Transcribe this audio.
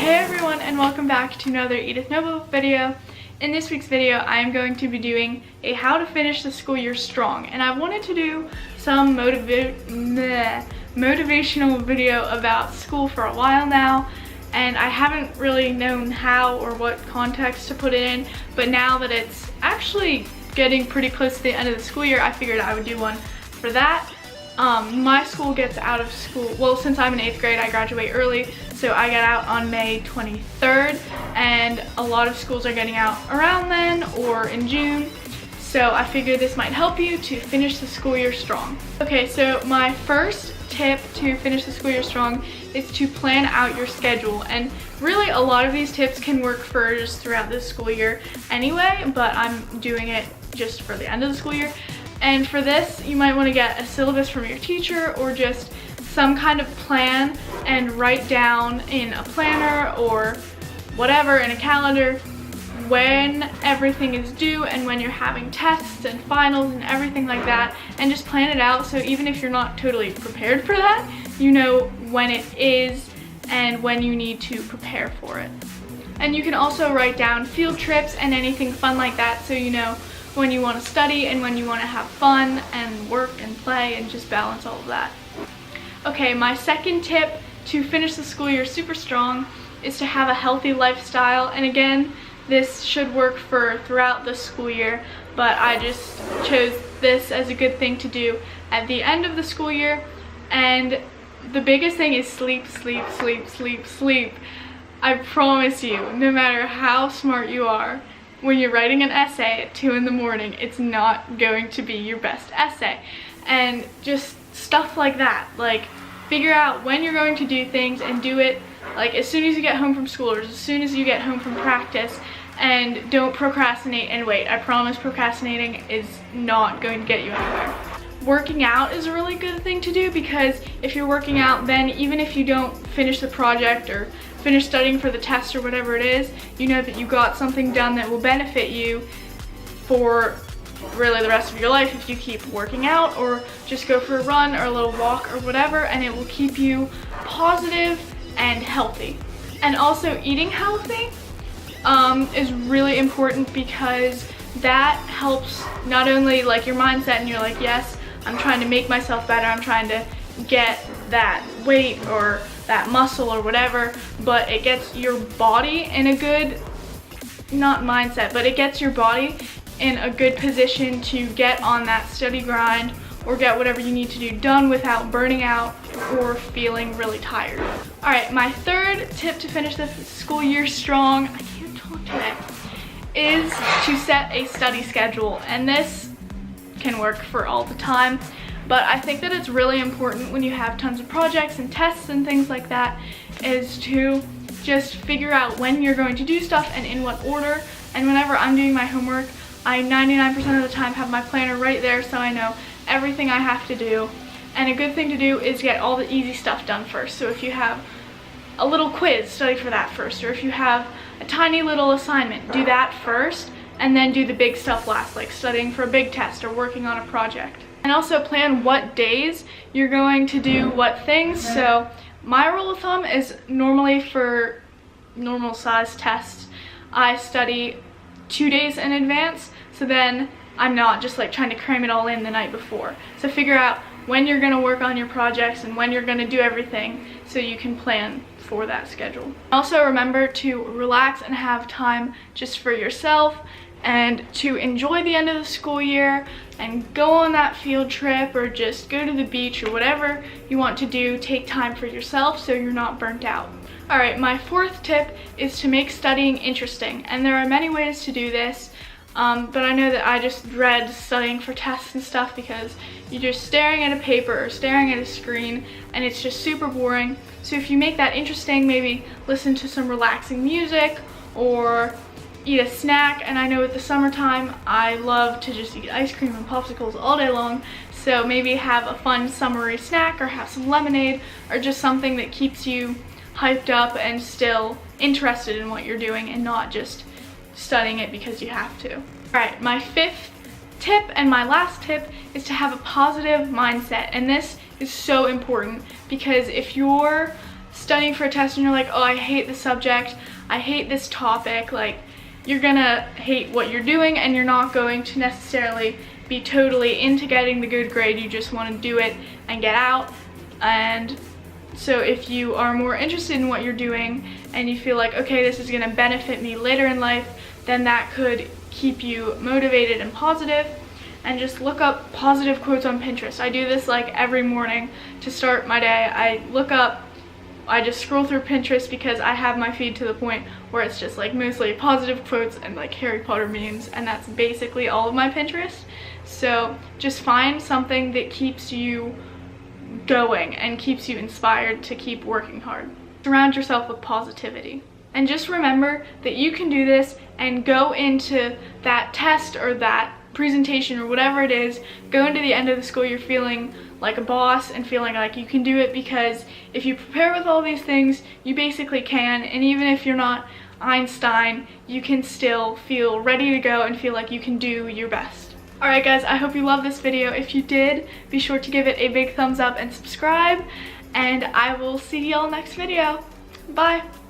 Hey everyone, and welcome back to another Edith Noble video. In this week's video, I am going to be doing a how to finish the school year strong, and I wanted to do some motivational video about school for a while now, and I haven't really known how or what context to put it in, but now that it's actually getting pretty close to the end of the school year, I figured I would do one for that. My school gets out of school, well, since I'm in 8th grade, I graduate early, so I get out on May 23rd, and a lot of schools are getting out around then or in June, so I figured this might help you to finish the school year strong. Okay, so my first tip to finish the school year strong is to plan out your schedule, and really a lot of these tips can work for just throughout the school year anyway, but I'm doing it just for the end of the school year. And for this, you might want to get a syllabus from your teacher or just some kind of plan and write down in a planner or whatever in a calendar when everything is due and when you're having tests and finals and everything like that, and just plan it out so even if you're not totally prepared for that, you know when it is and when you need to prepare for it. And you can also write down field trips and anything fun like that so you know when you want to study and when you want to have fun and work and play and just balance all of that. Okay, my second tip to finish the school year super strong is to have a healthy lifestyle, and again, this should work for throughout the school year, but I just chose this as a good thing to do at the end of the school year. And the biggest thing is sleep, sleep, sleep, sleep, sleep. I promise you, no matter how smart you are, when you're writing an essay at 2 in the morning, it's not going to be your best essay. And just stuff like that, like figure out when you're going to do things and do it like as soon as you get home from school or as soon as you get home from practice, and don't procrastinate and wait. I promise procrastinating is not going to get you anywhere. Working out is a really good thing to do, because if you're working out, then even if you don't finish the project or finish studying for the test or whatever it is, you know that you got something done that will benefit you for really the rest of your life if you keep working out or just go for a run or a little walk or whatever, and it will keep you positive and healthy. And also eating healthy is really important, because that helps not only like your mindset and you're like, yes, I'm trying to make myself better, I'm trying to get that weight or that muscle or whatever, but it gets your body in a good, not mindset, but it gets your body in a good position to get on that study grind or get whatever you need to do done without burning out or feeling really tired. All right, my third tip to finish the school year strong, I can't talk today, is to set a study schedule. And this can work for all the time, but I think that it's really important when you have tons of projects and tests and things like that, is to just figure out when you're going to do stuff and in what order. And whenever I'm doing my homework, I 99% of the time have my planner right there, so I know everything I have to do. And a good thing to do is get all the easy stuff done first. So if you have a little quiz, study for that first, or if you have a tiny little assignment, do that first, and then do the big stuff last, like studying for a big test or working on a project. And also plan what days you're going to do what things. So my rule of thumb is normally for normal size tests, I study 2 days in advance, so then I'm not just like trying to cram it all in the night before. So figure out when you're gonna work on your projects and when you're gonna do everything so you can plan for that schedule. Also remember to relax and have time just for yourself and to enjoy the end of the school year and go on that field trip or just go to the beach or whatever you want to do. Take time for yourself so you're not burnt out. All right, my fourth tip is to make studying interesting, and there are many ways to do this, but I know that I just dread studying for tests and stuff because you're just staring at a paper or staring at a screen and it's just super boring. So if you make that interesting, maybe listen to some relaxing music or eat a snack. And I know with the summertime, I love to just eat ice cream and popsicles all day long, so maybe have a fun summery snack or have some lemonade or just something that keeps you hyped up and still interested in what you're doing and not just studying it because you have to. All right, my fifth tip and my last tip is to have a positive mindset, and this is so important because if you're studying for a test and you're like, oh, I hate the subject, I hate this topic, like, you're gonna hate what you're doing and you're not going to necessarily be totally into getting the good grade. You just want to do it and get out. And so if you are more interested in what you're doing and you feel like, okay, this is going to benefit me later in life, then that could keep you motivated and positive. And just look up positive quotes on Pinterest. I do this like every morning to start my day. I just scroll through Pinterest because I have my feed to the point where it's just like mostly positive quotes and like Harry Potter memes, and that's basically all of my Pinterest. So just find something that keeps you going and keeps you inspired to keep working hard. Surround yourself with positivity. And just remember that you can do this, and go into that test or that presentation or whatever it is, go into the end of the school year feeling like a boss and feeling like you can do it, because if you prepare with all these things, you basically can. And even if you're not Einstein, you can still feel ready to go and feel like you can do your best. Alright guys, I hope you loved this video. If you did, be sure to give it a big thumbs up and subscribe, and I will see y'all next video. Bye!